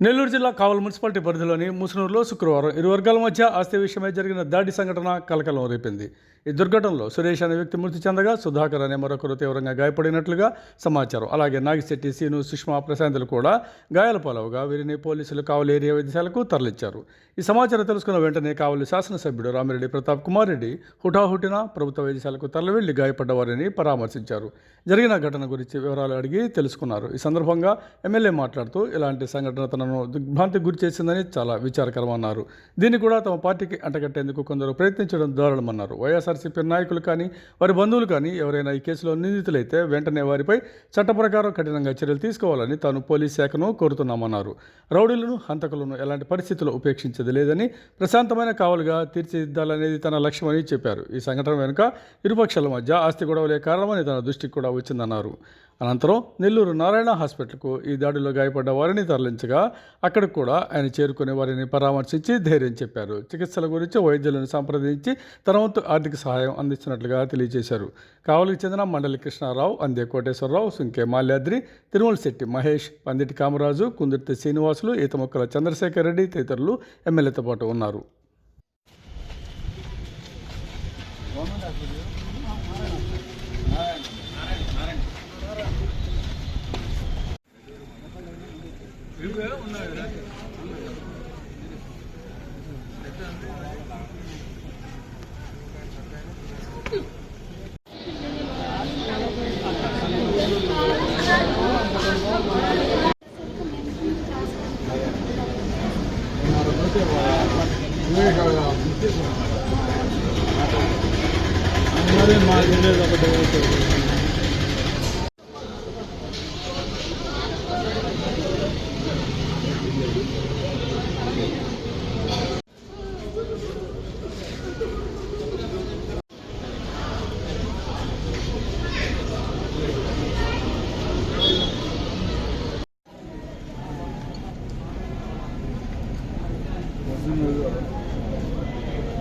నెల్లూరు జిల్లా కావలి మున్సిపాలిటీ పరిధిలోని ముసునూరులో శుక్రవారం ఇరు వర్గాల మధ్య ఆస్తి విషయమై జరిగిన దాడి సంఘటన కలకలం రేపింది. ఈ దుర్ఘటనలో సురేష్ అనే వ్యక్తి మృతి చెందగా సుధాకర్ అనే మరొకరు తీవ్రంగా గాయపడినట్లుగా సమాచారం. అలాగే నాగిశెట్టి, సీను, సుష్మా, ప్రశాంతులు కూడా గాయాల పాలవగా వీరిని పోలీసులు కావలి ఏరియా వైద్యశాలకు తరలించారు. ఈ సమాచారం తెలుసుకున్న వెంటనే కావలి శాసనసభ్యుడు రామిరెడ్డి ప్రతాప్ కుమార్ రెడ్డి హుటాహుటిన ప్రభుత్వ వైద్యశాలకు తరలివెళ్లి గాయపడ్డ వారిని పరామర్శించారు. జరిగిన ఘటన గురించి వివరాలు అడిగి తెలుసుకున్నారు. ఈ సందర్భంగా ఎమ్మెల్యే మాట్లాడుతూ ఇలాంటి సంఘటన తనను దిగ్భ్రాంతికి గురి చేసిందని చాలా విచారకరమన్నారు. దీన్ని కూడా తమ పార్టీకి అంటగట్టేందుకు కొందరు ప్రయత్నించడం దారుణమన్నారు. వైఎస్ఆర్సీపీ నాయకులు కానీ వారి బంధువులు కానీ ఎవరైనా ఈ కేసులో నిందితులైతే వెంటనే వారిపై చట్ట ప్రకారం కఠినంగా చర్యలు తీసుకోవాలని తాను పోలీస్ శాఖను కోరుతున్నామన్నారు. రౌడీలను, హంతకులను ఎలాంటి పరిస్థితుల్లో ఉపేక్షించేది లేదని, ప్రశాంతమైన కావలుగా తీర్చిదిద్దాలనేది తన లక్ష్యమని చెప్పారు. ఈ సంఘటన వెనుక ఇరుపక్షాల మధ్య ఆస్తి గొడవలే కారణమని తన దృష్టికి కూడా వచ్చిందన్నారు. అనంతరం నెల్లూరు నారాయణ హాస్పిటల్కు ఈ దాడిలో గాయపడ్డ వారిని తరలించగా అక్కడికి కూడా ఆయన చేరుకునే వారిని పరామర్శించి ధైర్యం చెప్పారు. చికిత్సల గురించి వైద్యులను సంప్రదించి తన వంతు ఆర్థిక సహాయం అందిస్తున్నట్లుగా తెలియజేశారు. కావలికి చెందిన మండలి కృష్ణారావు, అందే కోటేశ్వరరావు, సుంకే మాల్యాద్రి, తిరుమల శెట్టి మహేష్, పందిటి కామరాజు, కుందుర్తి శ్రీనివాసులు, ఈతమొక్కల చంద్రశేఖర్ రెడ్డి తదితరులు ఎమ్మెల్యేతో పాటు ఉన్నారు.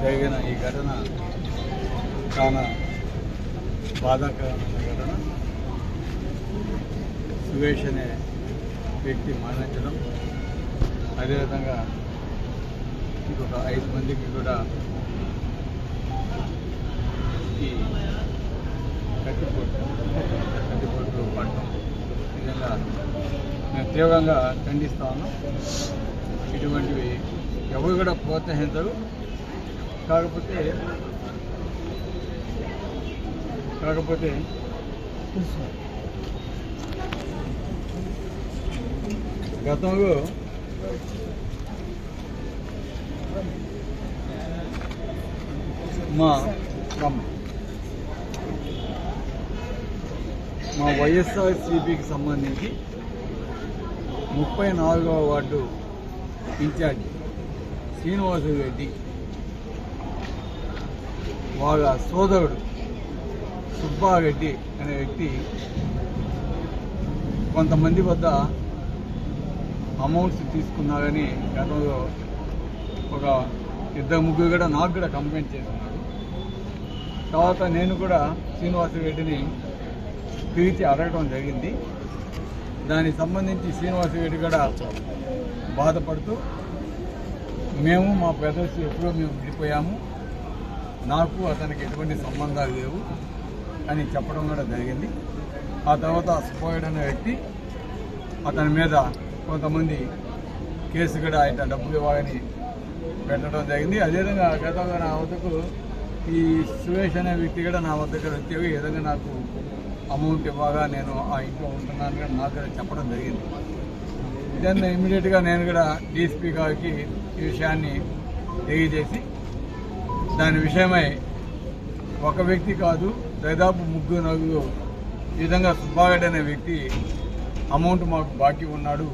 జరిగిన ఈ ఘటన చాలా బాధాకరమైన ఘటన. సురేష్ అనే వ్యక్తి మరణించడం, అదేవిధంగా ఇంకొక 5 మందికి కూడా ఈ కత్తిపోటు పడటం నిజంగా మేము తీవ్రంగా ఖండిస్తా ఉన్నాం. ఇటువంటివి ఎవరు కూడా ప్రోత్సహించరు. కాకపోతే గతంలో మా వైఎస్ఆర్సీపీకి సంబంధించి 34వ వార్డు ఇన్ఛార్జ్ శ్రీనివాసు రెడ్డి వాళ్ళ సోదరుడు సుబ్బారెడ్డి అనే వ్యక్తి కొంతమంది వద్ద అమౌంట్స్ తీసుకున్నారని గతంలో ఒక 2-3 కూడా నాకు కూడా కంప్లైంట్ చేస్తున్నారు. తర్వాత నేను కూడా శ్రీనివాసరెడ్డిని పిలిచి అడగడం జరిగింది. దానికి సంబంధించి శ్రీనివాసరెడ్డి కూడా బాధపడుతూ మేము మా బ్రదర్స్ ఎప్పుడో మేము విడిపోయాము, నాకు అతనికి ఎటువంటి సంబంధాలు లేవు అని చెప్పడం కూడా జరిగింది. ఆ తర్వాత సుబ్బారెడ్డి అనే వ్యక్తి అతని మీద కొంతమంది కేసు కూడా ఆయన డబ్బులు ఇవ్వాలని పెట్టడం జరిగింది. అదేవిధంగా గతంలో నా వద్దకు ఈ సురేష్ అనే వ్యక్తి కూడా నా వద్దకు వచ్చి ఈ విధంగా నాకు అమౌంట్ ఇవ్వగా నేను ఆ ఇంట్లో ఉంటున్నాను కూడా నాకు కూడా చెప్పడం జరిగింది. దాన్ని ఇమ్మీడియట్గా నేను కూడా డీఎస్పీ గారికి ఈ విషయాన్ని తెలియజేసి దాని విషయమై ఒక వ్యక్తి కాదు దాదాపు 3-4 ఈ విధంగా సుబ్బారెడ్డి అనే వ్యక్తి అమౌంట్ మాకు బాకీ ఉన్నాడు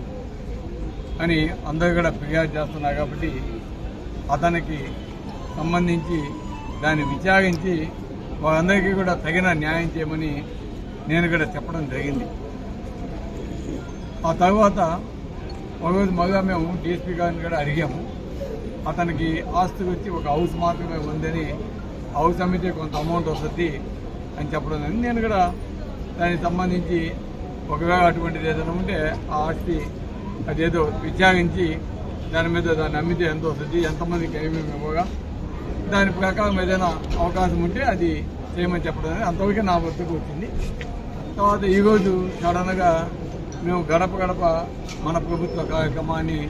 అని అందరూ కూడా ఫిర్యాదు చేస్తున్నారు. కాబట్టి అతనికి సంబంధించి దాన్ని విచారించి వారందరికీ కూడా తగిన న్యాయం చేయమని నేను కూడా చెప్పడం జరిగింది. ఆ తర్వాత ఒకరోజు మళ్ళా మేము డీఎస్పీ గారిని కూడా అడిగాము. అతనికి ఆస్తి వచ్చి ఒక హౌస్ మాత్రమే ఉందని, హౌస్ అమ్మితే కొంత అమౌంట్ వస్తుంది అని చెప్పడం జరిగింది. నేను కూడా దానికి సంబంధించి ఒకవేళ అటువంటిది ఏదైనా ఉంటే ఆ ఆస్తి అదేదో విచారించి దాన్ని అమ్మితే ఎంత వస్తుంది, ఎంతమందికి ఏమేమి ఇవ్వగా దాని ప్రకారం ఏదైనా అవకాశం ఉంటే అది చేయమని చెప్పడం అనేది అంతవరకే నా వద్దకు వచ్చింది. తర్వాత ఈరోజు సడన్గా మేము గడప గడప మన ప్రభుత్వ కార్యక్రమాన్ని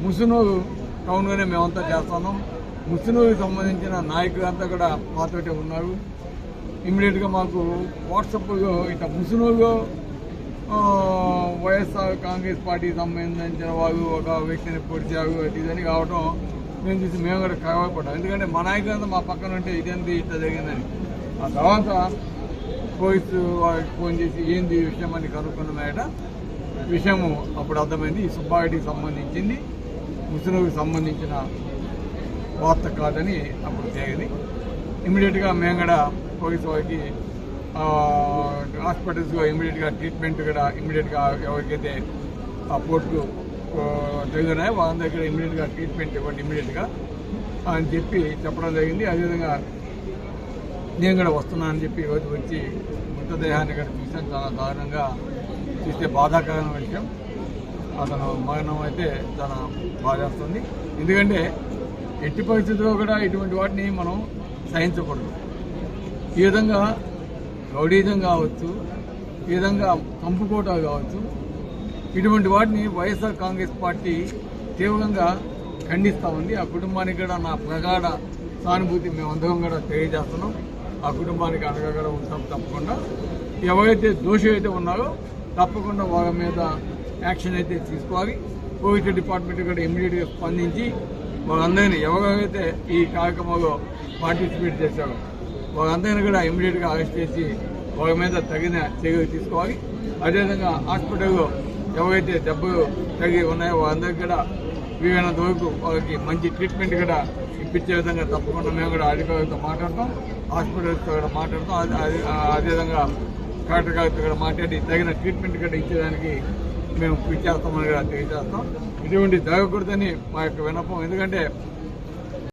ముసునూరు టౌన్లోనే మేమంతా చేస్తున్నాం. ముసునూరుకి సంబంధించిన నాయకులంతా కూడా మాతోటే ఉన్నారు. ఇమ్మీడియట్గా మాకు వాట్సాప్లో ఇట్లా ముసునూరులో వైఎస్ఆర్ కాంగ్రెస్ పార్టీకి సంబంధించిన వాళ్ళు ఒక వ్యక్తిని పొడిచారు అది ఇదని కావడం మేము చూసి మేము కూడా కలవపడ్డాం. ఎందుకంటే మా నాయకులంతా మా పక్కన ఉంటే ఇదేంటి ఇట్లా జరిగిందని. ఆ తర్వాత పోలీసు వాళ్ళకి ఫోన్ చేసి ఏంది ఈ విషయం అని కనుక్కున్నమాట. విషయము అప్పుడు అర్థమైంది, ఈ సుబ్బారెడ్డికి సంబంధించింది, ముసునూరుకి సంబంధించిన వార్త కాదని అప్పుడు తేలింది. ఇమ్మీడియట్గా మేము కూడా పోలీసు వాళ్ళకి హాస్పిటల్స్లో ఇమ్మీడియట్గా ట్రీట్మెంట్ కూడా ఇమ్మీడియట్గా ఎవరికైతే ఆ పోర్టు జరిగినాయో వాళ్ళ దగ్గర ఇమ్మీడియట్గా ట్రీట్మెంట్ ఇవ్వండి ఇమ్మీడియట్గా అని చెప్పి చెప్పడం జరిగింది. అదేవిధంగా నేను కూడా వస్తున్నానని చెప్పి ఈరోజు వచ్చి మృతదేహాన్ని కూడా చూసాను. చాలా దారుణంగా చూస్తే బాధాకరమైన విషయం. అతను మరణం అయితే చాలా బాధేస్తుంది. ఎందుకంటే ఎట్టి పరిస్థితుల్లో కూడా ఇటువంటి వాటిని మనం సహించకూడదు. ఈ విధంగా రౌడీజం కావచ్చు, ఈ విధంగా కంపుకోట కావచ్చు, ఇటువంటి వాటిని వైఎస్ఆర్ కాంగ్రెస్ పార్టీ తీవ్రంగా ఖండిస్తూ ఉంది. ఆ కుటుంబానికి కూడా నా ప్రగాఢ సానుభూతి మేమందరం కూడా తెలియజేస్తున్నాం. ఆ కుటుంబానికి అండగా కూడా ఉంటాం. తప్పకుండా ఎవరైతే దోషి అయితే ఉన్నారో తప్పకుండా వాళ్ళ మీద యాక్షన్ అయితే తీసుకోవాలి. పోలీస్ డిపార్ట్మెంట్ కూడా ఇమ్మీడియట్గా స్పందించి వాళ్ళందరినీ ఎవరైతే ఈ కార్యక్రమంలో పార్టిసిపేట్ చేశారో వాళ్ళందరినీ కూడా ఇమ్మీడియట్గా అరెస్ట్ చేసి వాళ్ళ మీద తగిన చర్యలు తీసుకోవాలి. అదేవిధంగా హాస్పిటల్లో ఎవరైతే దెబ్బలు తగిలి ఉన్నాయో వాళ్ళందరికీ కూడా వీలైనంత వరకు వాళ్ళకి మంచి ట్రీట్మెంట్ కూడా ఇప్పించే విధంగా తప్పకుండా మేము కూడా అధికారులతో మాట్లాడతాం, హాస్పిటల్స్తో కూడా మాట్లాడతాం. అదేవిధంగా కలెక్టర్ గారితో కూడా మాట్లాడి తగిన ట్రీట్మెంట్ కూడా ఇచ్చేదానికి మేము కృషి చేస్తామని కూడా తెలియజేస్తాం. ఇటువంటి జరగకూడదని మా యొక్క విన్నపం. ఎందుకంటే